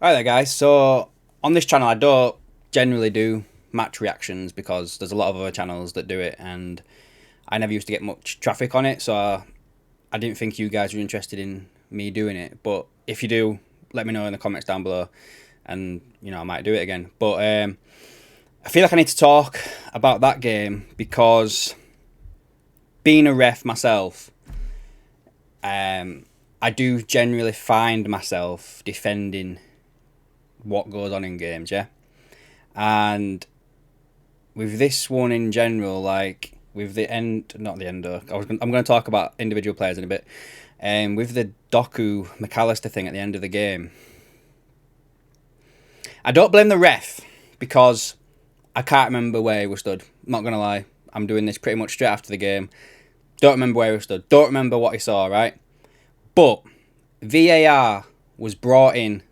Hi there, guys. So on this channel, I don't generally do match reactions because there's a lot of other channels that do it, and I never used to get much traffic on it, so I didn't think you guys were interested in me doing it. But if you do, let me know in the comments down below, and I might do it again. But I feel like I need to talk about that game because being a ref myself, I do generally find myself defending what goes on in games, yeah. And with this one in general, like with the end, not the ender. I'm going to talk about individual players in a bit. With the Doku McAllister thing at the end of the game, I don't blame the ref because I can't remember where he was stood. I'm not going to lie. I'm doing this pretty much straight after the game. Don't remember where he was stood. Don't remember what he saw, right? But VAR was brought in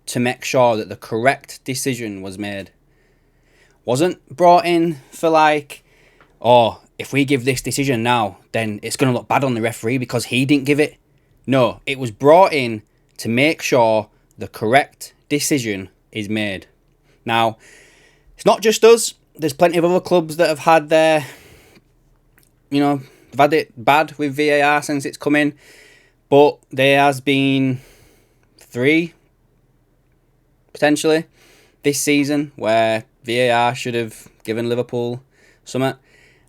to make sure that the correct decision was made. Wasn't brought in for like, oh, if we give this decision now, then it's going to look bad on the referee because he didn't give it. No, it was brought in to make sure the correct decision is made. Now, it's not just us. There's plenty of other clubs that have had their, they've had it bad with VAR since it's come in. But there has been 3, potentially, this season where VAR should have given Liverpool something.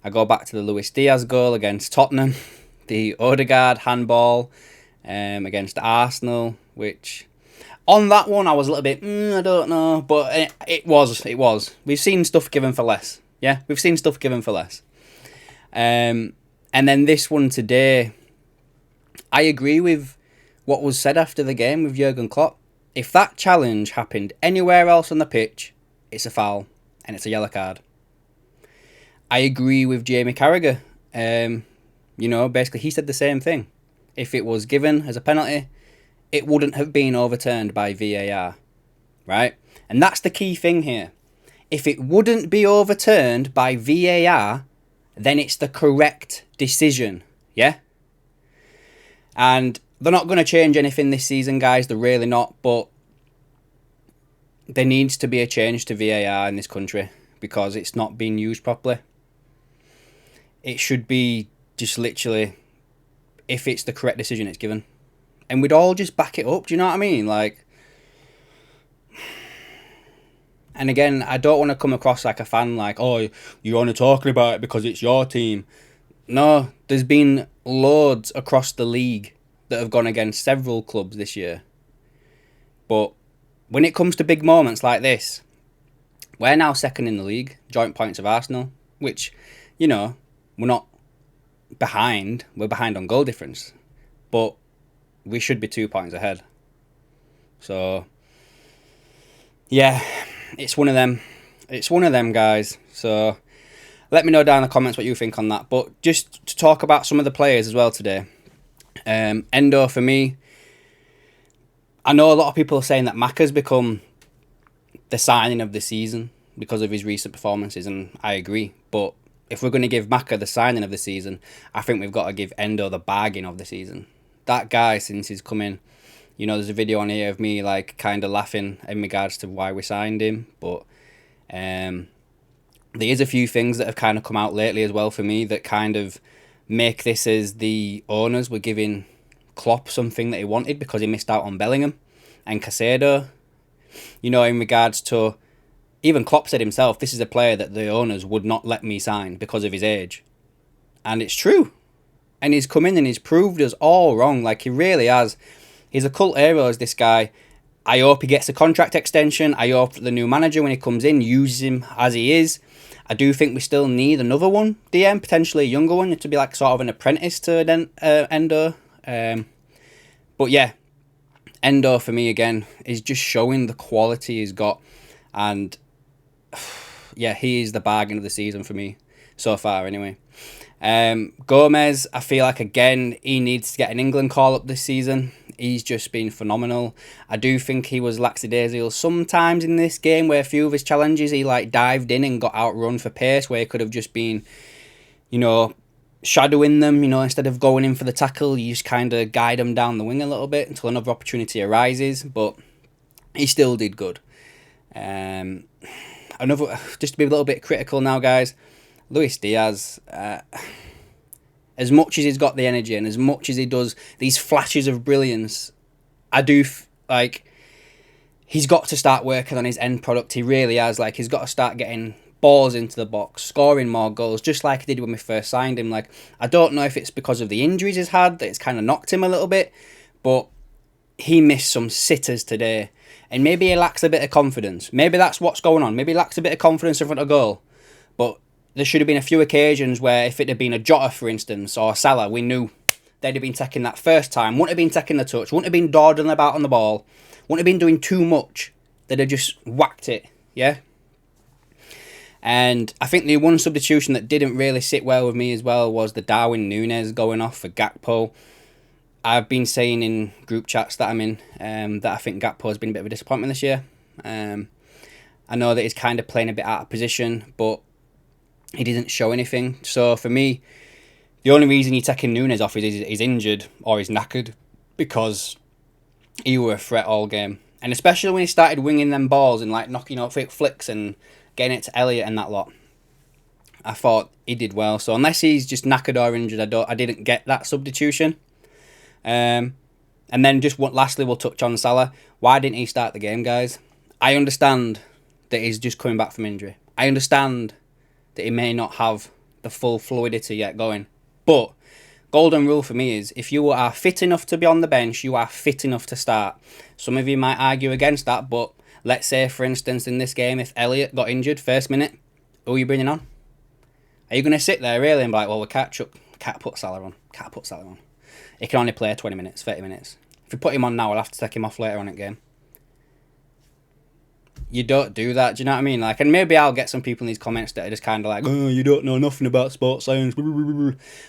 I go back to the Luis Diaz goal against Tottenham, the Odegaard handball against Arsenal, which on that one I was a little bit, I don't know, but it was. We've seen stuff given for less. Yeah, we've seen stuff given for less. And then this one today, I agree with what was said after the game with Jurgen Klopp. If that challenge happened anywhere else on the pitch, it's a foul and it's a yellow card. I agree with Jamie Carragher. Basically he said the same thing. If it was given as a penalty, it wouldn't have been overturned by VAR, right? And that's the key thing here. If it wouldn't be overturned by VAR, then it's the correct decision, yeah? And they're not going to change anything this season, guys. They're really not. But there needs to be a change to VAR in this country because it's not being used properly. It should be just literally, if it's the correct decision, it's given. And we'd all just back it up. Do you know what I mean? Like, and again, I don't want to come across like a fan like, oh, you're only talking about it because it's your team. No, there's been loads across the league that have gone against several clubs this year. But when it comes to big moments like this, we're now second in the league, joint points of Arsenal, which, we're not behind. We're behind on goal difference. But we should be 2 points ahead. So, yeah, it's one of them. It's one of them, guys. So, let me know down in the comments what you think on that. But just to talk about some of the players as well today. Endo, for me, I know a lot of people are saying that Maka's become the signing of the season because of his recent performances, and I agree. But if we're going to give Maka the signing of the season, I think we've got to give Endo the bargain of the season. That guy, since he's come in, there's a video on here of me like kind of laughing in regards to why we signed him. But there is a few things that have kind of come out lately as well for me that kind of make this as the owners were giving Klopp something that he wanted because he missed out on Bellingham and Caicedo. In regards to, even Klopp said himself, this is a player that the owners would not let me sign because of his age. And it's true. And he's come in and he's proved us all wrong. Like, he really has. He's a cult hero, is this guy. I hope he gets a contract extension. I hope that the new manager, when he comes in, uses him as he is. I do think we still need another one, DM, potentially a younger one, to be like sort of an apprentice to Endo. But yeah, Endo for me again is just showing the quality he's got, and yeah, he is the bargain of the season for me so far. Anyway, Gomez, I feel like again he needs to get an England call up this season. He's just been phenomenal. I do think he was lackadaisical sometimes in this game where a few of his challenges he like dived in and got outrun for pace where he could have just been, shadowing them, instead of going in for the tackle, you just kind of guide them down the wing a little bit until another opportunity arises. But he still did good. Another, just to be a little bit critical now, guys, Luis Diaz, as much as he's got the energy and as much as he does these flashes of brilliance, I do like, he's got to start working on his end product. He really has. Like, he's got to start getting balls into the box, scoring more goals, just like he did when we first signed him. Like, I don't know if it's because of the injuries he's had that it's kind of knocked him a little bit, but he missed some sitters today. And maybe he lacks a bit of confidence. Maybe that's what's going on. Maybe he lacks a bit of confidence in front of goal. But there should have been a few occasions where if it had been a Jota, for instance, or Salah, we knew they'd have been taking that first time, wouldn't have been taking the touch, wouldn't have been dawdling about on the ball, wouldn't have been doing too much. They'd have just whacked it, yeah? And I think the one substitution that didn't really sit well with me as well was the Darwin Núñez going off for Gakpo. I've been saying in group chats that I'm in that I think Gakpo has been a bit of a disappointment this year. I know that he's kind of playing a bit out of position, but he didn't show anything. So for me, the only reason you're taking Núñez off is he's injured or he's knackered, because he were a threat all game. And especially when he started winging them balls and like knocking out flicks and getting it to Elliott and that lot, I thought he did well. So unless he's just knackered or injured, I didn't get that substitution. And then just lastly, we'll touch on Salah. Why didn't he start the game, guys? I understand that he's just coming back from injury. I understand that he may not have the full fluidity yet going. But golden rule for me is, if you are fit enough to be on the bench, you are fit enough to start. Some of you might argue against that, but let's say, for instance, in this game, if Elliott got injured first minute, who are you bringing on? Are you going to sit there really and be like, well, we can't put Salah on. Can't put Salah on. He can only play 20 minutes, 30 minutes. If we put him on now, I'll have to take him off later on in the game. You don't do that, do you know what I mean? Like, and maybe I'll get some people in these comments that are just kind of like, oh, you don't know nothing about sports science.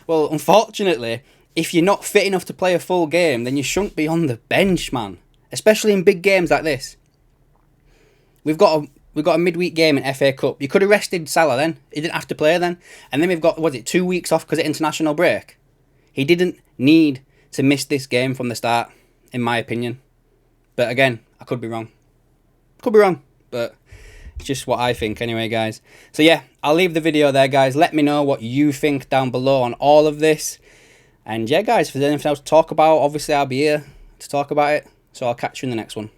Well, unfortunately, if you're not fit enough to play a full game, then you shouldn't be on the bench, man. Especially in big games like this. We've got a midweek game in FA Cup. You could have rested Salah then. He didn't have to play then. And then we've got, 2 weeks off because of international break? He didn't need to miss this game from the start, in my opinion. But again, I could be wrong. Could be wrong, but it's just what I think anyway, guys. So yeah, I'll leave the video there, guys. Let me know what you think down below on all of this. And yeah, guys, if there's anything else to talk about, obviously I'll be here to talk about it. So I'll catch you in the next one.